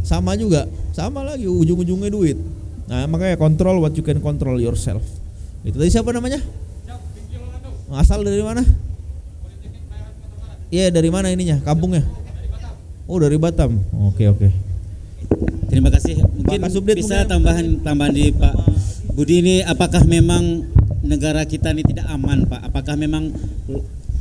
Sama juga, sama lagi ujung-ujungnya duit. Nah makanya control what you can control yourself. Itu tadi siapa namanya? Asal dari mana? Iya dari mana ininya? Kampungnya? Oh dari Batam. Oke. Terima kasih. Mungkin bisa tambahan di Pak Budi ini, apakah memang negara kita ini tidak aman Pak? Apakah memang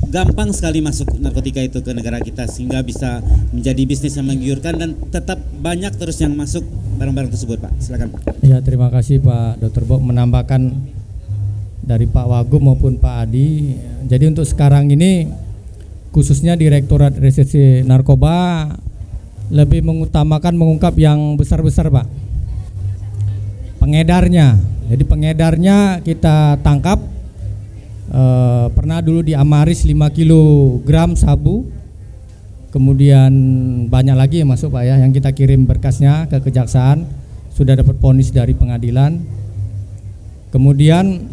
gampang sekali masuk narkotika itu ke negara kita sehingga bisa menjadi bisnis yang menggiurkan dan tetap banyak terus yang masuk barang-barang tersebut Pak? Silakan Pak. Ya terima kasih Pak Dr. Bob menambahkan dari Pak Wagub maupun Pak Adi. Jadi untuk sekarang ini khususnya Direktorat Reserse Narkoba lebih mengutamakan mengungkap yang besar-besar Pak. Pengedarnya, jadi pengedarnya kita tangkap. Pernah dulu di Amaris 5 kg sabu. Kemudian banyak lagi yang masuk Pak ya, yang kita kirim berkasnya ke kejaksaan, sudah dapat vonis dari pengadilan. Kemudian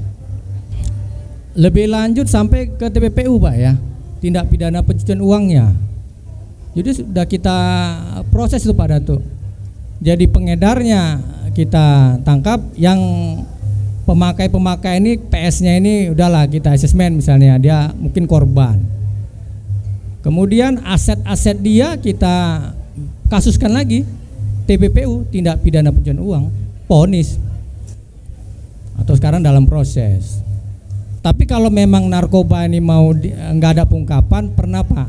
lebih lanjut sampai ke TPPU Pak ya. tindak pidana pencucian uangnya. Jadi sudah kita proses itu Pak Datuk. Jadi pengedarnya kita tangkap, yang pemakai ini PS-nya ini udahlah kita asesmen, misalnya dia mungkin korban. Kemudian aset-aset dia kita kasuskan lagi, TPPU, tindak pidana pencucian uang, vonis, atau sekarang dalam proses. Tapi kalau memang narkoba ini mau nggak ada pengungkapan, pernah Pak,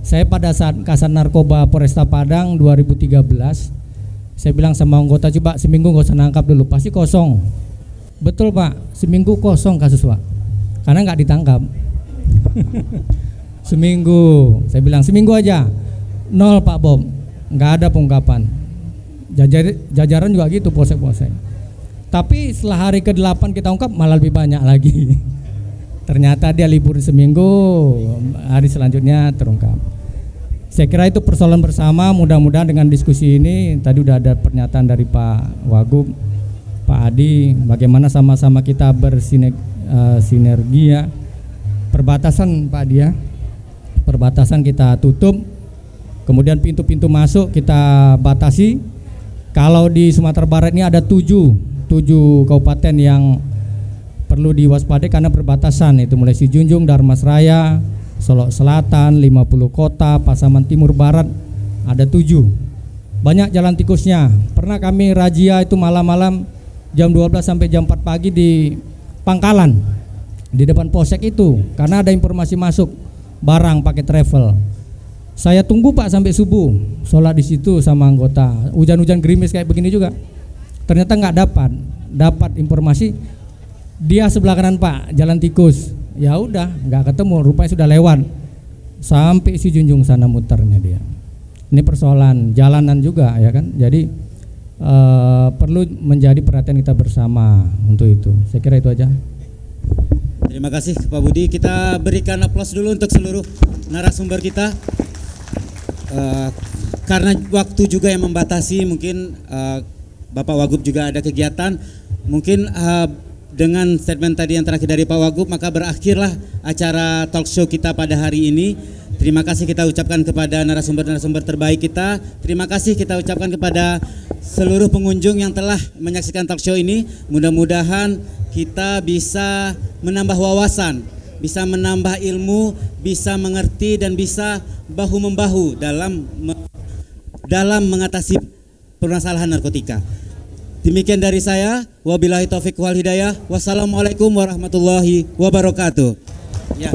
saya pada saat Kasat Narkoba Polresta Padang 2013, saya bilang sama anggota, coba seminggu nggak usah nangkap dulu, pasti kosong. Betul Pak, seminggu kosong kasus Pak, karena nggak ditangkap. Seminggu, saya bilang seminggu aja, nol Pak Bob, nggak ada pengungkapan. Jajaran juga gitu, polsek-polsek. Tapi setelah hari ke-8 kita ungkap malah lebih banyak lagi. Ternyata dia libur seminggu, hari selanjutnya terungkap. Saya kira itu persoalan bersama, mudah-mudahan dengan diskusi ini, tadi udah ada pernyataan dari Pak Wagub, Pak Adi, bagaimana sama-sama kita bersinergi ya. Perbatasan Pak Adi ya, perbatasan kita tutup, kemudian pintu-pintu masuk kita batasi. Kalau di Sumatera Barat ini ada 7 kabupaten yang perlu diwaspadai karena perbatasan, itu mulai Sijunjung, Darmasraya, Solok Selatan, 50 kota, Pasaman Timur Barat, ada 7. Banyak jalan tikusnya. Pernah kami razia itu malam-malam jam 12 sampai jam 4 pagi di Pangkalan, di depan polsek itu, karena ada informasi masuk barang pakai travel. Saya tunggu Pak sampai subuh, sholat di situ sama anggota. Hujan-hujan gerimis kayak begini juga. Ternyata nggak dapat informasi. Dia sebelah kanan Pak, jalan tikus. Ya udah, nggak ketemu, rupanya sudah lewat sampai si Junjung sana muternya dia. Ini persoalan jalanan juga ya kan. Jadi perlu menjadi perhatian kita bersama untuk itu. Saya kira itu aja. Terima kasih Pak Budi. Kita berikan aplaus dulu untuk seluruh narasumber kita. Karena waktu juga yang membatasi, mungkin Bapak Wagub juga ada kegiatan. Mungkin dengan statement tadi yang terakhir dari Pak Wagub, maka berakhirlah acara talk show kita pada hari ini. Terima kasih kita ucapkan kepada narasumber-narasumber terbaik kita. Terima kasih kita ucapkan kepada seluruh pengunjung yang telah menyaksikan talk show ini. Mudah-mudahan kita bisa menambah wawasan, bisa menambah ilmu, bisa mengerti dan bisa bahu-membahu dalam mengatasi permasalahan narkotika. Demikian dari saya, wabillahi taufiq wal hidayah. Wassalamualaikum warahmatullahi wabarakatuh. Ya.